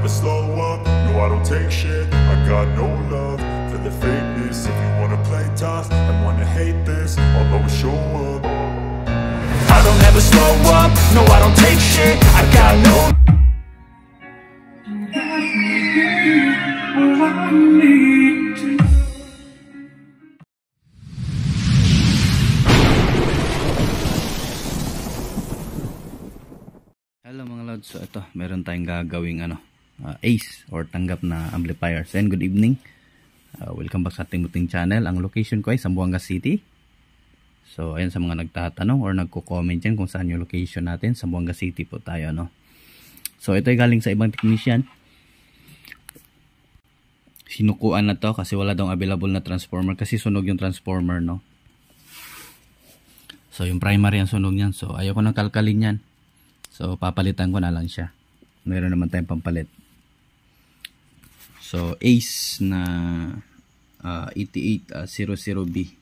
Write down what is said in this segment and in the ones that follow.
never slow up, no I don't take shit. I got no love for the fakeness. If you wanna play tough and wanna hate this, I'll always show up. I don't ever slow up, no I don't take shit. I got no. Hello mga lods, so ito meron tayong gagawing ace or tanggap na amplifiers. And good evening, welcome back sa ating muting channel. Ang location ko ay Zamboanga City. So ayan, sa mga nagtatanong or nagko-comment dyan kung saan yung location natin, Zamboanga City po tayo, no? So ito ay galing sa ibang technician. Sinukuan na to kasi wala daw available na transformer, kasi sunog yung transformer, no? So yung primary ang sunog niyan, so ayaw ko nang kalkalin yan. So papalitan ko na lang siya. Meron naman tayong pampalit. So ace na 8800B.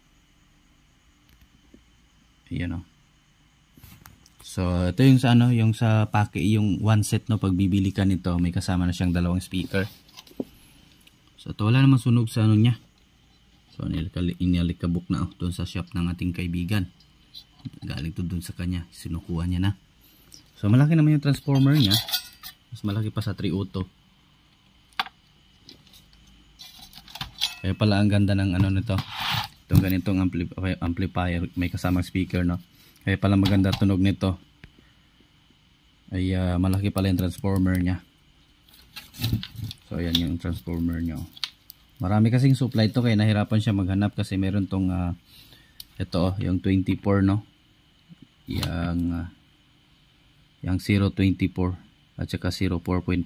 Ayan, o. So ito yung sa yung sa pack, yung one set, no, pag bibili ka nito, may kasama na siyang dalawang speaker. So ito, wala namang sunog sa niya. So inalikabok na doon sa shop ng ating kaibigan. Galing to doon sa kanya, sinukuha niya na. So malaki naman yung transformer niya. Mas malaki pa sa 302. Kaya pala ang ganda ng nito. Itong ganitong amplifier, may kasamang speaker, no. Kaya pala maganda tunog nito. Ay malaki pala yung transformer niya. So ayan yung transformer niya. Marami kasing supply to, kaya nahirapan siya maghanap kasi meron tong ito, yung 24, no. Yang 024 at saka 04.5.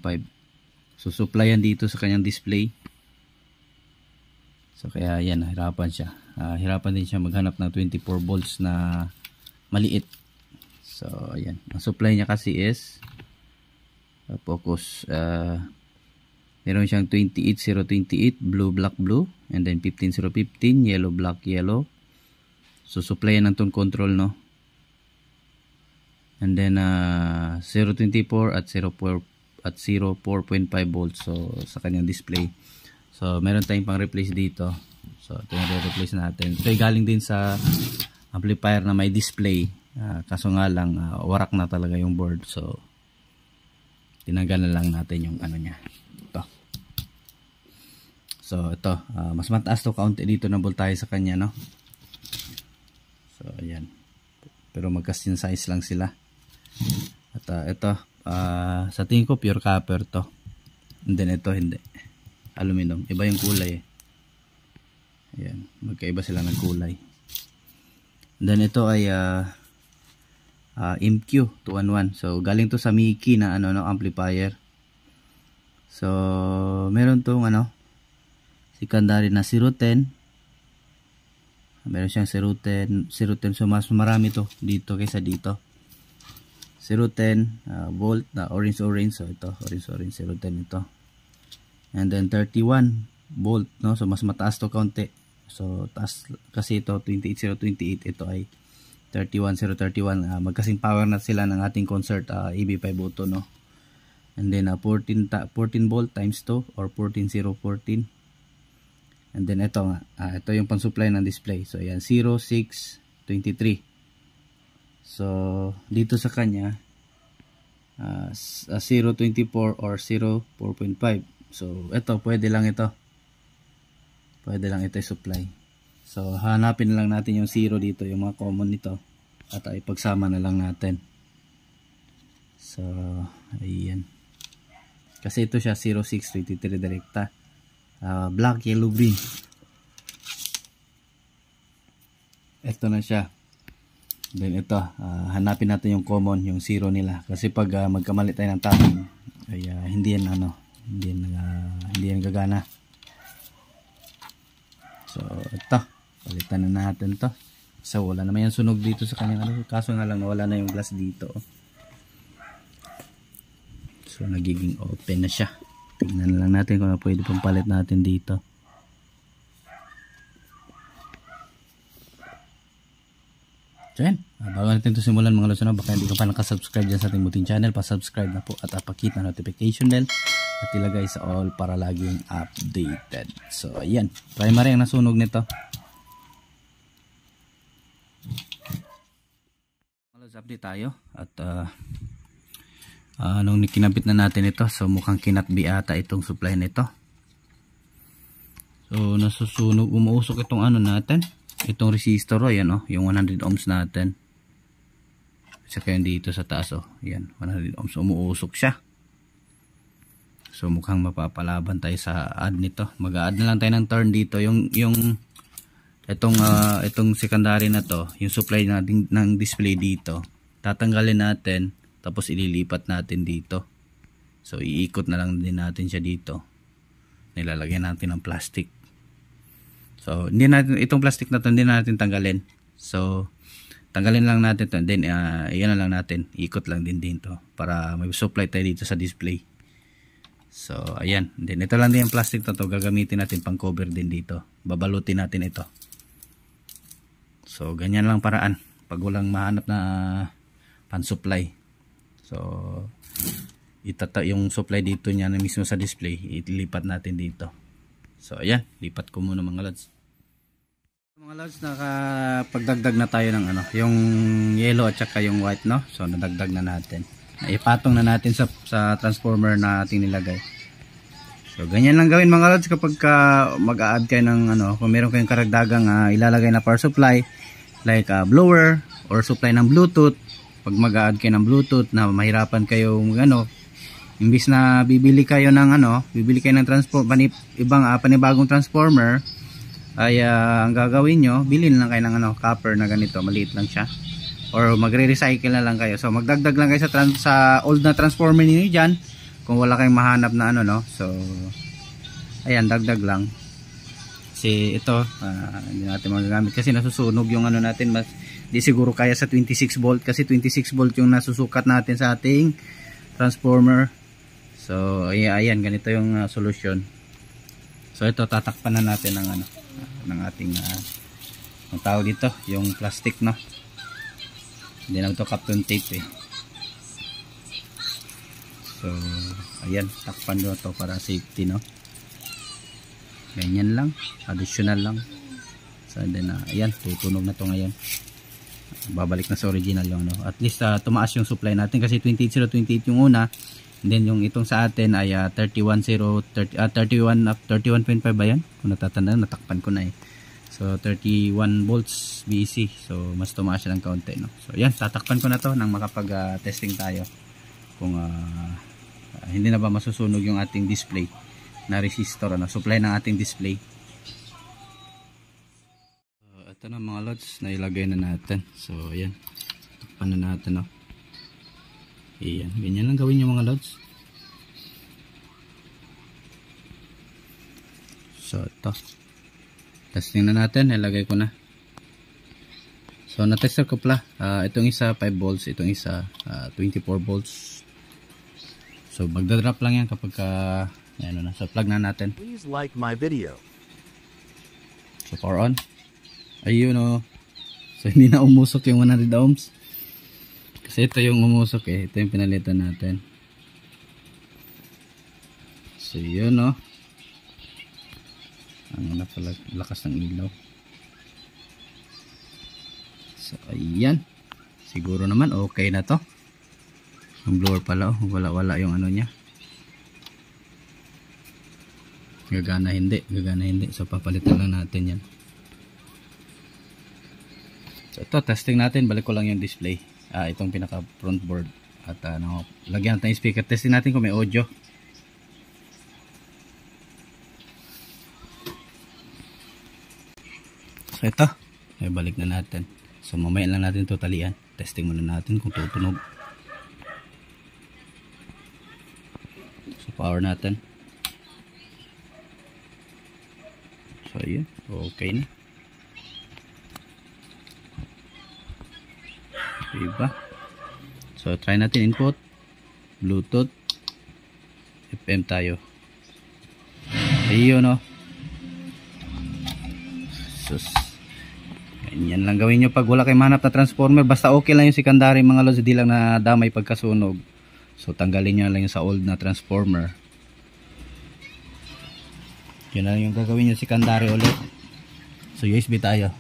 So supplyan dito sa kanyang display. So kaya yan, hirapan siya. Hirapan din siya maghanap ng 24 volts na maliit. So ayan, ang supply niya kasi is focus, meron siyang 28028 blue black blue, and then 15015 yellow black yellow. So supplyan ng tone control, no. And then 024 at 04 at 04.5 volts, so sa kanyang display. So meron tayong pang replace dito. So ito yung re-replace natin. Ito ay galing din sa amplifier na may display, kaso nga lang warak na talaga yung board. So tinanggal na lang natin yung niya. Ito. So ito, mas mataas to kaunti dito na voltahe sa kanya, no. So ayan, pero magkasing size lang sila. At ito, sa tingin ko pure copper to. And then ito hindi, aluminum. Iba yung kulay, ayan, magkaiba sila ng kulay. And then ito ay MQ211. So galing to sa Miki na amplifier. So meron tong secondary na 010. Meron siyang 010. So mas marami to dito kaysa dito. 010 volt na orange. So ito orange 010 ito. And then 31 volt, no. So mas mataas to kaunti. So taas kasi ito 28028, ito ay 31031. Magkasing power na sila ng ating concert EB502, no. And then 14 volt times 2 or 14014. And then ito nga, ito yung pang-supply ng display. So ayan, 0623. So dito sa kanya 024 or 04.5. So ito, pwede lang ito i-supply. So hanapin lang natin yung 0 dito, yung mga common nito, at ipagsama na lang natin. So ayan, kasi ito siya 0623 direkta. Black, yellow, green. Ito na siya. Then ito, hanapin natin yung common, yung 0 nila. Kasi pag magkamali tayo ng tapping, ay hindi yan gagana. So ito, palitan na natin to. So wala naman yung sunog dito sa kanyang kaso nga lang nawala na yung glass dito. So nagiging open na siya. Tingnan na lang natin kung pwede pang palit natin dito. So yan, bago natin ito simulan mga lods, baka hindi ka pa nakasubscribe dyan sa ating muting channel, pa-subscribe na po at pakita na notification bell at ilagay sa all para laging updated. So ayan, primary ang nasunog nito. Update tayo at nung kinabit na natin ito, so mukhang kinatbi ata itong supply nito. So nasusunog, umuusok itong ano natin, itong resistor, ayan yung 100 ohms natin. Saka yun dito sa taas, ayan 100 ohms, umuusok siya. So mukhang mapapalaban tayo sa add nito. Mag-a-add na lang tayo ng turn dito, yung itong secondary na to, yung supply natin ng display dito, tatanggalin natin tapos ililipat natin dito. So iikot na lang din natin siya dito, nilalagyan natin ng plastic. So hindi natin itong plastic na to, hindi natin tanggalin. So tanggalin lang natin to, then iyan na lang natin, ikot lang din dito para may supply tayo dito sa display. So ayan, then ito lang din yung plastic na to, gagamitin natin pang cover din dito, babalutin natin ito. So ganyan lang paraan pag walang mahanap na pan-supply. So yung supply dito niya na mismo sa display, ilipat natin dito. So ayan, lipat ko muna mga lods. Mga lods, nakapagdagdag na tayo ng yung yellow at saka yung white, no? So nadagdag na natin. Ipatong na natin sa transformer na ating nilagay. So ganyan lang gawin mga lods kapag mag-a-add kayo ng kung meron kayong karagdagang ilalagay na power supply like blower or supply ng Bluetooth. Pag mag-a-add kayo ng Bluetooth na mahirapan kayo imbis na bibili kayo ng panibagong transformer, ay ang gagawin nyo, bilhin lang kayo ng copper na ganito, maliit lang siya, or magre-recycle na lang kayo. So magdagdag lang kayo sa old na transformer niyo diyan kung wala kayong mahanap na so ayan, dagdag lang. Kasi ito hindi natin magagamit kasi nasusunog yung natin, mas di siguro kaya sa 26 volt kasi 26 volt yung nasusukat natin sa ating transformer. So ayan, ganito yung solution. So ito, tatakpan na natin ng ating ang tawag dito, yung plastic, no? Hindi na ito Kapton tape So ayan, takpan nyo ito para safety, no? Ganyan lang, additional lang. So then ayan, tutunog na to ngayon. Babalik na sa original yung at least tumaas yung supply natin kasi 28028 yung una, and then yung itong sa atin ay 31.5 ba yan? Kung natatandaan, natakpan ko na So 31 volts BC, so mas tumaas siya ng kaunti, no? So ayan, tatakpan ko na to nang makapag testing tayo kung hindi na ba masusunog yung ating display na resistor, supply ng ating display. Ito na mga lods, nailagay na natin. So ayan, takpan na natin, ayan, ganyan lang gawin yung mga lods. So ito, testing na natin, nilagay ko na. So na-tester ko pala, itong isa 5 volts, itong isa 24 volts. So magdadrop lang yan kapag so plug na natin. Please like my video. So power on. Ayun, so hindi na umusok yung 100 ohms kasi ito yung umusok, ito yung pinalitan natin. So yun, ang lakas ng ilaw. So ayan, siguro naman okay na to. Yung blower pala, wala yung niya, gagana hindi. So papalitan lang natin yan. So ito, testing natin, balik ko lang yung display, itong pinaka front board, at lagyan natin yung speaker, testing natin kung may audio. So ito, balik na natin. So mamaya lang natin totalian, testing muna natin kung tutunog. So power natin. So yun, okay na. Diba? So try natin input Bluetooth, FM tayo. Ayun, sus, ganyan lang gawin nyo pag wala kayong mahanap na transformer. Basta okay lang yung secondary mga lods, di lang na damay pagkasunog. So tanggalin nyo lang yung sa old na transformer. Yun na yung gagawin yung secondary ulit. So USB tayo.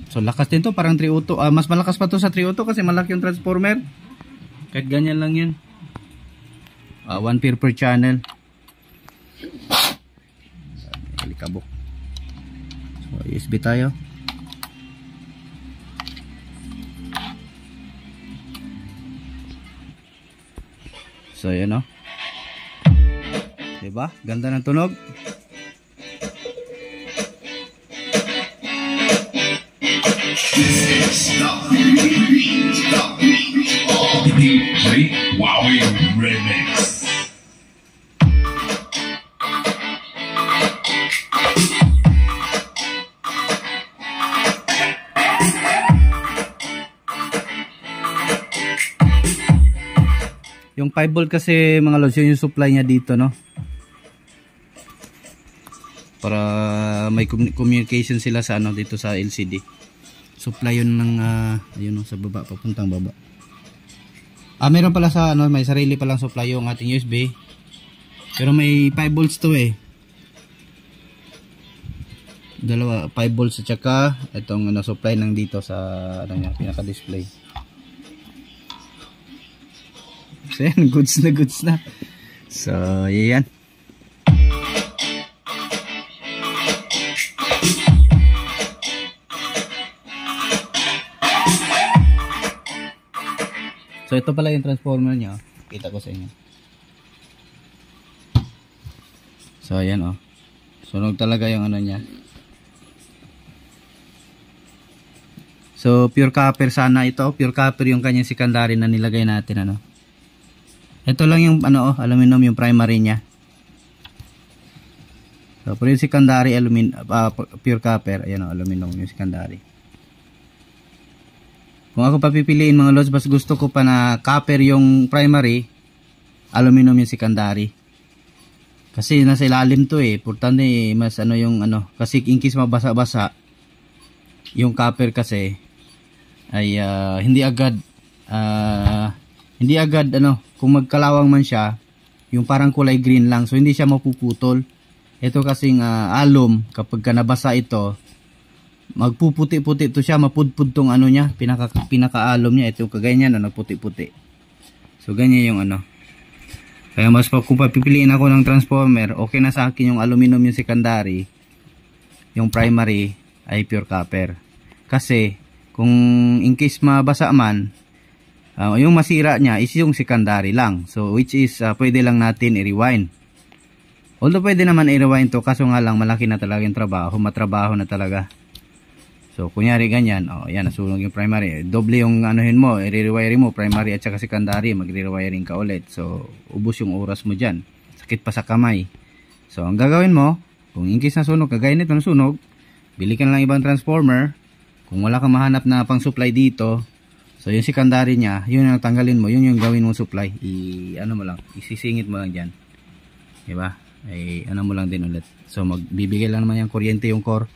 So lakas din to, parang 302. Mas malakas pa to sa 302 kasi malaki yung transformer. Kahit ganyan lang yun. 1 ampere per channel. Alikabok. So USB tayo. So yun o. Diba? Ganda ng tunog. Wowie Remix. Yung 5 volt kasi mga lods, yung supply niya dito, no? Para may communication sila sa ano dito sa LCD. Supply yun ng ayun sa baba, papuntang baba. Meron pala sa ano, may sarili palang supply yung ating USB. Pero may 5 volts to eh. Dalawa, 5 volts at saka itong ano, supply ng dito sa ano niya, pinaka-display. So yan, goods na. So yan. So ito pala yung transformer niya. Kita ko sa inyo. So ayan oh. Sunog talaga yung ano niya. So pure copper sana ito. Pure copper yung kanyang secondary na nilagay natin ano. Ito lang yung ano aluminum yung primary niya. So pero yung secondary pure copper, ayan oh, aluminum yung secondary. Kung ako papipiliin mga lods, mas gusto ko pa na copper yung primary, aluminum yung secondary. Kasi nasa ilalim to eh. Importante mas ano yung ano, kasi in case mabasa-basa, yung copper kasi ay hindi agad ano, kung magkalawang man siya, yung parang kulay green lang, so hindi siya mapuputol. Ito kasing alum, kapag ka nabasa ito, magpuputi-puti to siya, mapudpud tong ano niya, pinaka-alum niya, ito kaganyan na nagputi-puti. So ganyan yung ano. Kaya mas kung papipiliin ako ng transformer, okay na sa akin yung aluminum yung secondary, yung primary ay pure copper. Kasi kung in case mabasa man, yung masira niya is yung secondary lang. So which is pwede lang natin i-rewind. Although pwede naman i-rewind to, kaso nga lang malaki na talaga yung trabaho, matrabaho na talaga. So kunyari ganyan, yan nasunog yung primary, doble yung anuhin mo, i-rewiring mo primary at saka secondary, magre-rewiring ka ulit. So ubos yung oras mo diyan. Sakit pa sa kamay. So ang gagawin mo, kung in case nasunog, kagaya nito nasunog, bili ka lang ibang transformer. Kung wala kang mahanap na pang supply dito, so yung secondary niya, yun yung tanggalin mo, yun yung gawin mo supply. Ano mo lang, isisingit mo lang diyan. 'Di ba? Ay ano mo lang din ulit. So magbibigay lang naman yung kuryente yung core.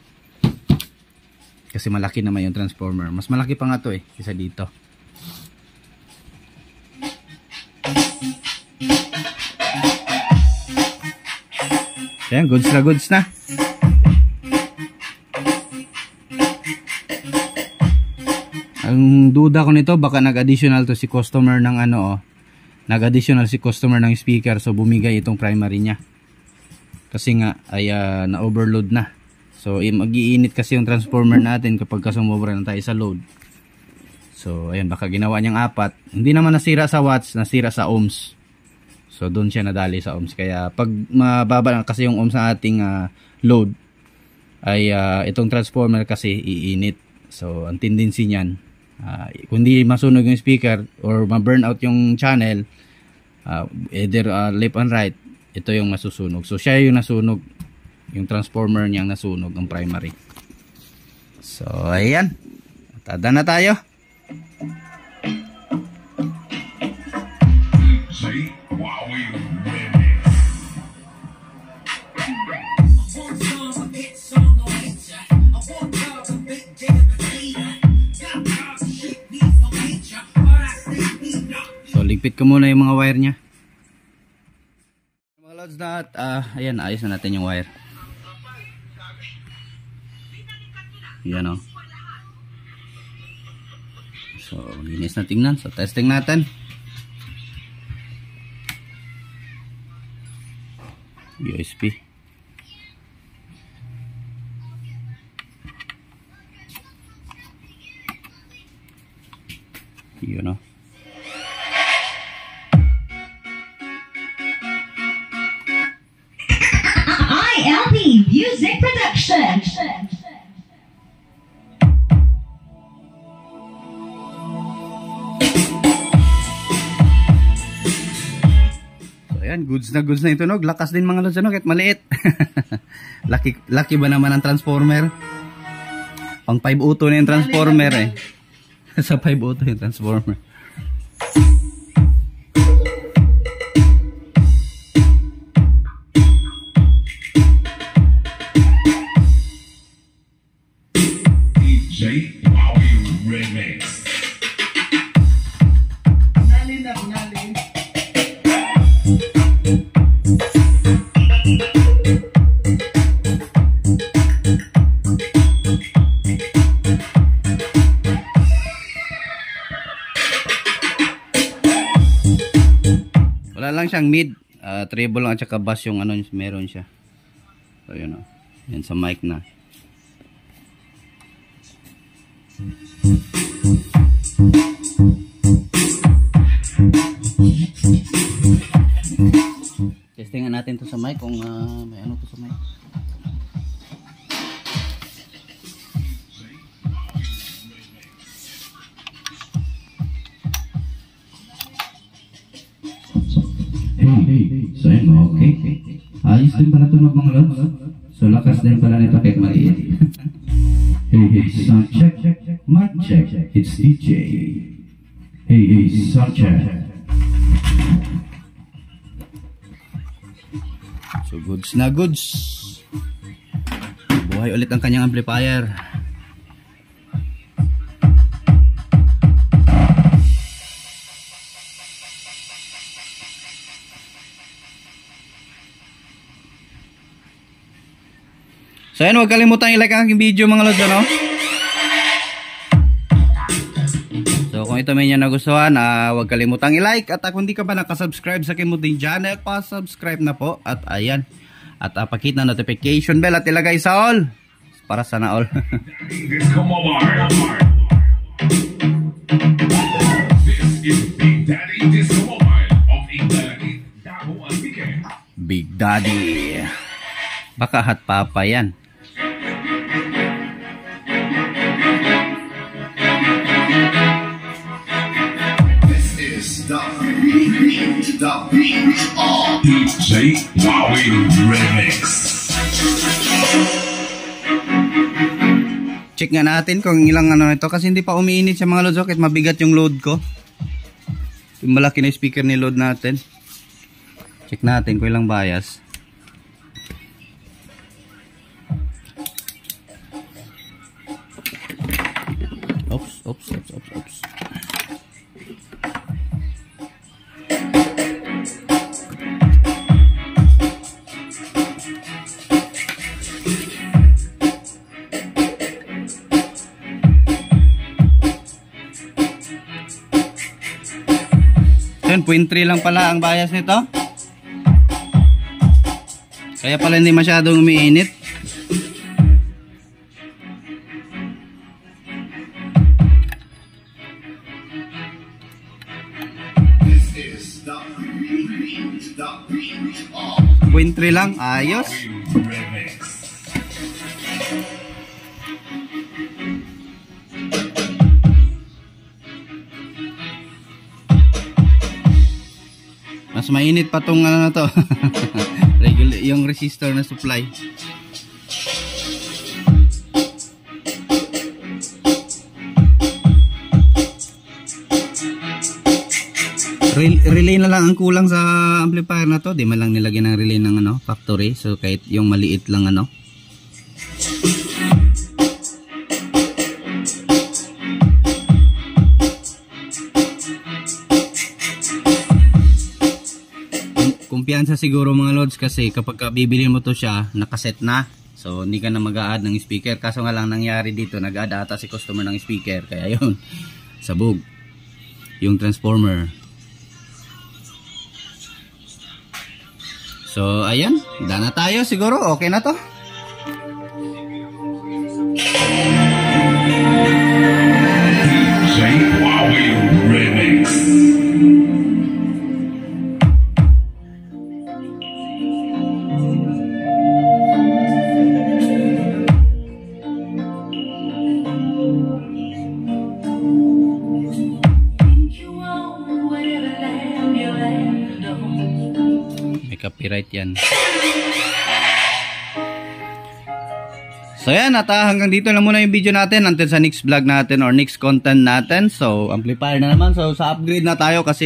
Kasi malaki naman yung transformer. Mas malaki pa nga to eh, kaysa dito. Ayan, goods na. Ang duda ko nito, baka nag-additional to si customer ng ano nag-additional si customer ng speaker, so bumigay itong primary niya. Kasi nga, ay na-overload na. So mag-iinit kasi yung transformer natin kapag sumobra na tayo sa load. So ayun, baka ginawa niyang 4. Hindi naman nasira sa watts, nasira sa ohms. So doon siya nadali sa ohms. Kaya pag mababa na kasi yung ohms sa ating load, ay itong transformer kasi iinit. So ang tendency niyan, kung di masunog yung speaker or ma-burn out yung channel, either left and right, ito yung masusunog. So siya yung nasunog, yung transformer niyang nasunog, ang primary. So ayan, tada na tayo. So ligpit ko muna yung mga wire niya. loads na at ayan, ayos na natin yung wire. Yan o. So, linis na tingnan. So, testing natin. USB. Yun o. ILP Music Production. Ayan, goods na yung tunog. Lakas din mga lods, ano, kahit maliit. Lucky ba naman ang transformer? Pang 502 na yung transformer eh. Sa 502 yung transformer. DJ Wowie Remix. Bunalin na, bunalin. Wala lang siyang mid, treble lang at saka bass yung ano, meron siya. So yun o. Yan sa mic na. Testingan natin to sa mic kung may ano to sa mic. Hey, so yun, okay. Ayos din pala tunog mga lods. So lakas din pala nito kahit maliit. Hey, sound check, mic check, it's DJ. Hey, sound check. So goods na goods. Buhay ulit ang kanyang amplifier. So yan, huwag kalimutan i-like ang aking video mga lods, ano? So kung ito may nyo nagustuhan, huwag kalimutang i-like. At kung hindi ka pa nakasubscribe sa aking munting channel, pa-subscribe na po. At ayan, at pakit na notification bell at ilagay sa all. Para sana all. Disco Mobile. This is Big Daddy Disco Mobile of England. Daho ang weekend. Big Daddy. Baka hat papa yan. The beat of DJ Wowie Remix. Check nga natin kung ilang ano ito kasi hindi pa umiinit sa mga lods, kahit mabigat yung load ko. Yung malaki na speaker ni load natin. Check natin kung ilang bias. Oops. 10.3 lang pala ang bias nito. Kaya pala hindi masyadong umiinit. Point 3 lang, ayos. Mas mainit pa tong ano na to. Regular yung resistor na supply. Relay na lang ang kulang sa amplifier na to. Di man lang nilagyan ng relay ng ano, factory. So kahit yung maliit lang ano. kumpiyansa siguro mga lods kasi kapag bibili mo to siya, nakaset na. So hindi ka na mag-a-add ng speaker. Kaso nga lang nangyari dito, nag-add ata si customer ng speaker. Kaya yun, sabog yung transformer. So ayan, dana tayo siguro. Okay na to. Remix. May copyright yan. So yan, at hanggang dito lang muna yung video natin until sa next vlog natin or next content natin. So amplifier na naman, so sa upgrade na tayo kasi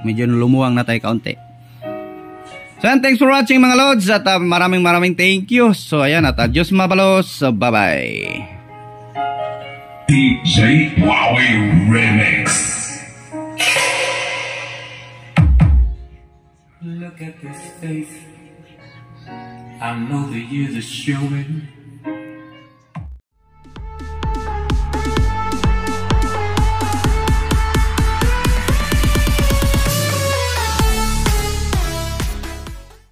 medyo lumuwang na tayo kaunti. So yan, thanks for watching mga lods at maraming thank you. So ayan, at adios mabalos, so bye bye. DJ Wowie Remix. Look at this face. I know the years are showing.